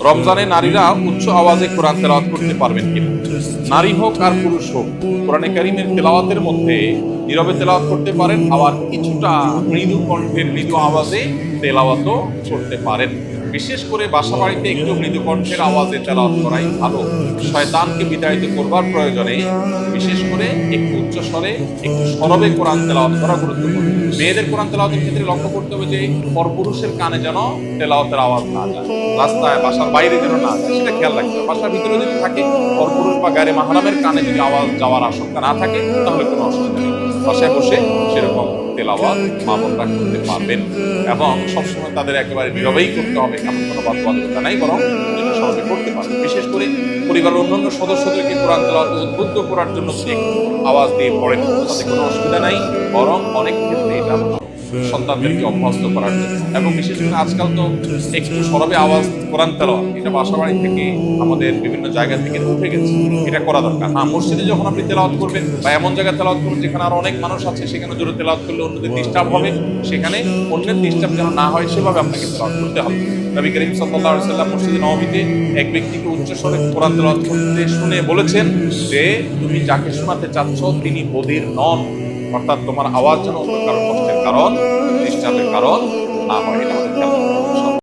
রমজানে নারীরা উচ্চ আওয়াজে কোরআন তেলাওয়াত করতে পারবেন কিনা? নারী হোক আর পুরুষ হোক, কোরআনে কারীমের তেলাওয়াতের মধ্যে নীরবে তেলাওয়াত করতে পারেন, আবার কিছুটা মৃদু কণ্ঠের মৃদু আওয়াজে তেলাওয়াতও করতে পারেন। বিশেষ করে বাসা বাড়িতে একটু মৃদু কণ্ঠের আওয়াজে তেলাওয়াত করাই ভালো। শয়তানকে বিতাড়িত করবার প্রয়োজনে বিশেষ করে একটু উচ্চ স্বরে একটু সরবে কোরআন তেলাওয়াত করা গুরুত্বপূর্ণ। মেয়েদের কোরআন তেলাওয়াতের ক্ষেত্রে লক্ষ্য করতে হবে যে পরপুরুষের কানে যেন তেলাওয়াতের আওয়াজ না যায়, রাস্তায় বাসার বাইরে যেন না যায়, সেটা খেয়াল রাখতে হবে। বাসার ভিতরে যদি থাকে, পরপুরুষ বা গায়ে মাহরামের কানে যদি আওয়াজ যাওয়ার আশঙ্কা না থাকে, তাহলে কোনো অসুবিধা নেই। বাসায় বসে সেরকম তেলাওয়াত মা বোনরা করতে পারবেন এবং সবসময় তাদের একেবারে নীরবেই করতে হবে, এমন কোনো বাধ্যবাধকতা নাই, বরং যেটা সহজে করতে পারবে। বিশেষ করে পরিবারের অন্যান্য সদস্যদেরকে কোরআন তেলাওয়াতে উদ্বুদ্ধ করার জন্য যদি আওয়াজ দিয়ে পড়েন, তাতে কোনো অসুবিধা নাই, বরং অনেক ক্ষেত্রে এটা সন্তানদেরকে অভ্যস্ত করার জন্য। এবং বিশেষ করে আজকাল তো একটু সরবে আওয়াজ কোরআন তেলাওয়াত এটা বাসা বাড়ি থেকে আমাদের বিভিন্ন জায়গা থেকে উঠে গেছে, এটা করা দরকার। হ্যাঁ, মসজিদে যখন আপনি তেলাওয়াত করবেন বা এমন জায়গায় তেলাওয়াত করবেন যেখানে আরো অনেক মানুষ আছে, সেখানে জোরে তেলাওয়াত করলে অন্যদের ডিস্টার্ব হবে, সেখানে অন্যের ডিস্টার্ব যেন না হয় সেভাবে আপনাকে তেলাওয়াত করতে হবে। নবী করিম সাল্লাল্লাহু আলাইহি ওয়াসাল্লাম মসজিদে নববীতে এক ব্যক্তিকে উচ্চ স্বরে কোরআন তেলাওয়াত করতে শুনে বলেছেন যে, তুমি যাকে শোনাতে চাচ্ছ তিনি বধির নন, অর্থাৎ তোমার আওয়াজ যেন অন্য কারো কষ্টের কারণ, ডিস্টার্বের কারণ না হয়। এটা আমাদের খেয়াল রাখতে হবে।